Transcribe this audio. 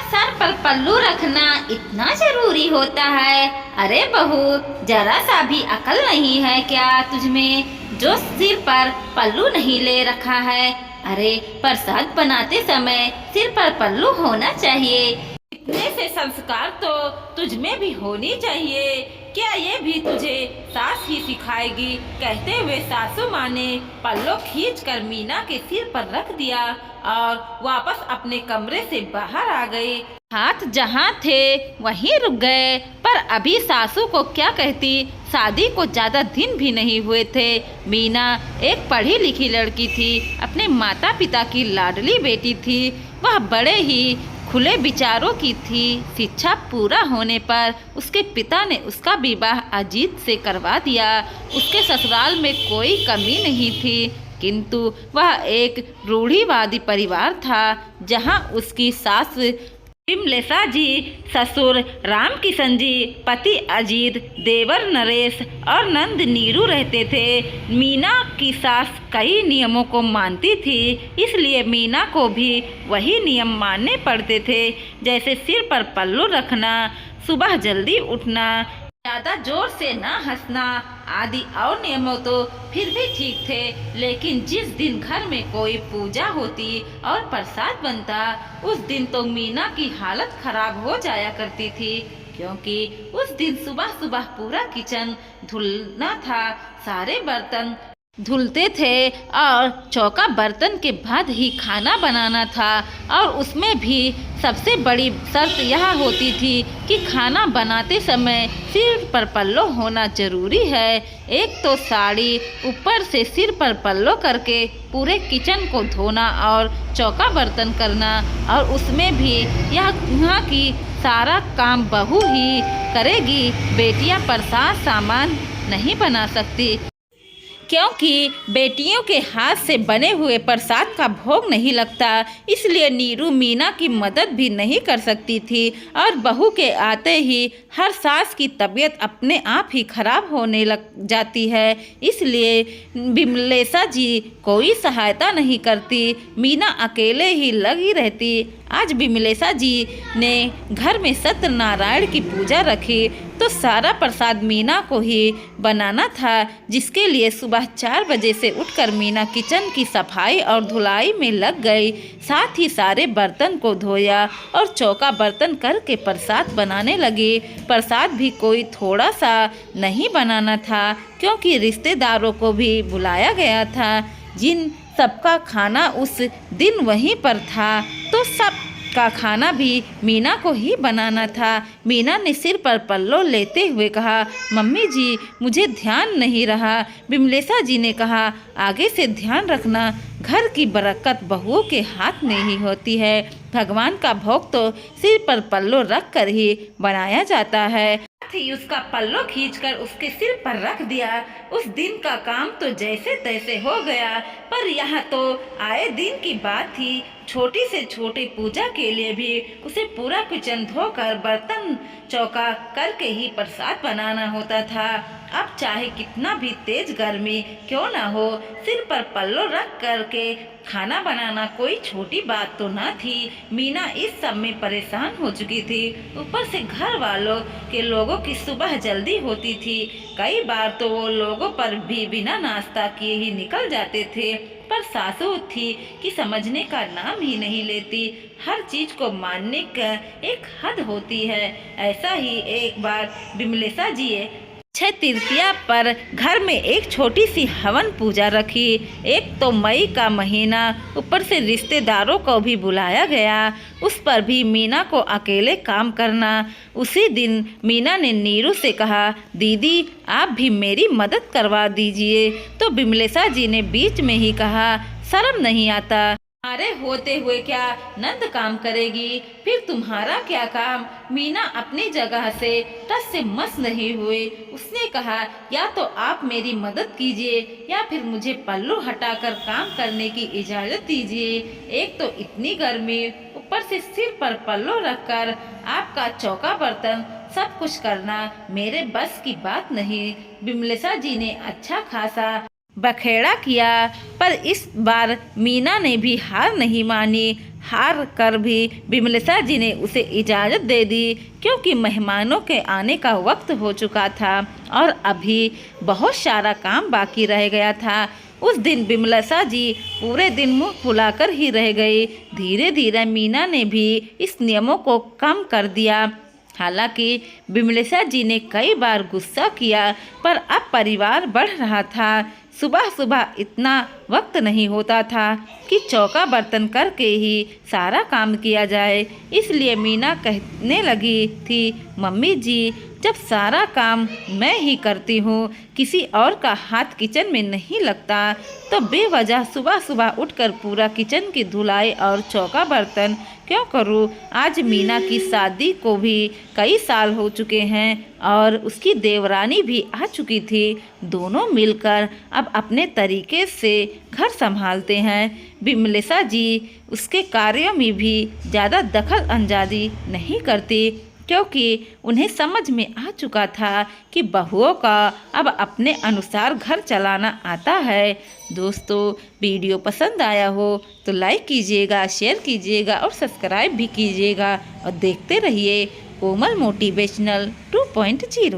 Sir पर पल्लू रखना इतना जरूरी होता है? अरे बहू, जरा सा भी अकल नहीं है क्या तुझमें, जो सिर पर पल्लू नहीं ले रखा है? अरे प्रसाद बनाते समय सिर पर पल्लू होना चाहिए। इतने से संस्कार तो तुझमें भी होनी चाहिए। क्या ये भी तुझे सास ही सिखाएगी? कहते हुए सासू माँ ने पल्लू खींच कर मीना के सिर पर रख दिया और वापस अपने कमरे से बाहर आ गई। हाथ जहाँ थे वहीं रुक गए। पर अभी सासू को क्या कहती, शादी को ज़्यादा दिन भी नहीं हुए थे। मीना एक पढ़ी लिखी लड़की थी, अपने माता पिता की लाडली बेटी थी। वह बड़े ही खुले विचारों की थी। शिक्षा पूरा होने पर उसके पिता ने उसका विवाह अजीत से करवा दिया। उसके ससुराल में कोई कमी नहीं थी, किंतु वह एक रूढ़िवादी परिवार था, जहां उसकी सास विमलेशा जी, ससुर रामकिशन जी, पति अजीत, देवर नरेश और नंद नीरू रहते थे। मीना की सास कई नियमों को मानती थी, इसलिए मीना को भी वही नियम मानने पड़ते थे, जैसे सिर पर पल्लू रखना, सुबह जल्दी उठना, ज़्यादा जोर से न हंसना आदि। और नियमों तो फिर भी ठीक थे, लेकिन जिस दिन घर में कोई पूजा होती और प्रसाद बनता, उस दिन तो मीना की हालत खराब हो जाया करती थी, क्योंकि उस दिन सुबह सुबह पूरा किचन धुलना था, सारे बर्तन धुलते थे और चौका बर्तन के बाद ही खाना बनाना था। और उसमें भी सबसे बड़ी शर्त यह होती थी कि खाना बनाते समय सिर पर पल्लो होना जरूरी है। एक तो साड़ी, ऊपर से सिर पर पल्लो करके पूरे किचन को धोना और चौका बर्तन करना, और उसमें भी यहाँ की सारा काम बहू ही करेगी। बेटियां प्रसाद सामान नहीं बना सकती, क्योंकि बेटियों के हाथ से बने हुए प्रसाद का भोग नहीं लगता, इसलिए नीरू मीना की मदद भी नहीं कर सकती थी। और बहू के आते ही हर सास की तबीयत अपने आप ही खराब होने लग जाती है, इसलिए विमलेशा जी कोई सहायता नहीं करती। मीना अकेले ही लगी रहती। आज विमलेशा जी ने घर में सत्यनारायण की पूजा रखी, तो सारा प्रसाद मीना को ही बनाना था, जिसके लिए सुबह 4 बजे से उठकर मीना किचन की सफाई और धुलाई में लग गई। साथ ही सारे बर्तन को धोया और चौका बर्तन करके प्रसाद बनाने लगी। प्रसाद भी कोई थोड़ा सा नहीं बनाना था, क्योंकि रिश्तेदारों को भी बुलाया गया था, जिन सबका खाना उस दिन वहीं पर था, तो सब का खाना भी मीना को ही बनाना था। मीना ने सिर पर पल्लो लेते हुए कहा, मम्मी जी मुझे ध्यान नहीं रहा। विमलेशा जी ने कहा, आगे से ध्यान रखना, घर की बरकत बहुओं के हाथ में ही होती है। भगवान का भोग तो सिर पर पल्लो रख कर ही बनाया जाता है। ही उसका पल्लो खींचकर उसके सिर पर रख दिया। उस दिन का काम तो जैसे तैसे हो गया, पर यह तो आए दिन की बात थी। छोटी से छोटी पूजा के लिए भी उसे पूरा किचन धोकर बर्तन चौका करके ही प्रसाद बनाना होता था। अब चाहे कितना भी तेज गर्मी क्यों ना हो, सिर पर पल्लो रख करके खाना बनाना कोई छोटी बात तो ना थी। मीना इस सब में परेशान हो चुकी थी। ऊपर से घर वालों के लोगों की सुबह जल्दी होती थी। कई बार तो वो लोगों पर भी बिना नाश्ता किए ही निकल जाते थे, पर सासू थी कि समझने का नाम ही नहीं लेती। हर चीज को मानने का एक हद होती है। ऐसा ही एक बार विमलेशा जी अक्षय तृतीया पर घर में एक छोटी सी हवन पूजा रखी। एक तो मई का महीना, ऊपर से रिश्तेदारों को भी बुलाया गया, उस पर भी मीना को अकेले काम करना। उसी दिन मीना ने नीरू से कहा, दीदी आप भी मेरी मदद करवा दीजिए। तो विमलेशा जी ने बीच में ही कहा, शर्म नहीं आता? अरे होते हुए क्या नंद काम करेगी, फिर तुम्हारा क्या काम? मीना अपनी जगह से टस से मस नहीं हुई। उसने कहा, या तो आप मेरी मदद कीजिए या फिर मुझे पल्लू हटाकर काम करने की इजाज़त दीजिए। एक तो इतनी गर्मी, ऊपर से सिर पर पल्लू रखकर आपका चौका बर्तन सब कुछ करना मेरे बस की बात नहीं। विमलेशा जी ने अच्छा खासा बखेड़ा किया, पर इस बार मीना ने भी हार नहीं मानी। हार कर भी विमलेशा जी ने उसे इजाज़त दे दी, क्योंकि मेहमानों के आने का वक्त हो चुका था और अभी बहुत सारा काम बाकी रह गया था। उस दिन विमलेशा जी पूरे दिन मुंह फुलाकर ही रह गई। धीरे धीरे मीना ने भी इस नियमों को कम कर दिया। हालांकि विमलेशा जी ने कई बार गुस्सा किया, पर अब परिवार बढ़ रहा था। सुबह सुबह इतना वक्त नहीं होता था कि चौका बर्तन करके ही सारा काम किया जाए। इसलिए मीना कहने लगी थी, मम्मी जी, जब सारा काम मैं ही करती हूँ, किसी और का हाथ किचन में नहीं लगता, तो बेवजह सुबह सुबह उठकर पूरा किचन की धुलाई और चौका बर्तन क्यों करूँ। आज मीना की शादी को भी कई साल हो चुके हैं और उसकी देवरानी भी आ चुकी थी। दोनों मिलकर अब अपने तरीके से घर संभालते हैं। विमलेशा जी उसके कार्यों में भी ज़्यादा दखल अंदाजी नहीं करती, क्योंकि उन्हें समझ में आ चुका था कि बहुओं का अब अपने अनुसार घर चलाना आता है। दोस्तों, वीडियो पसंद आया हो तो लाइक कीजिएगा, शेयर कीजिएगा और सब्सक्राइब भी कीजिएगा और देखते रहिए कोमल मोटिवेशनल 2.0।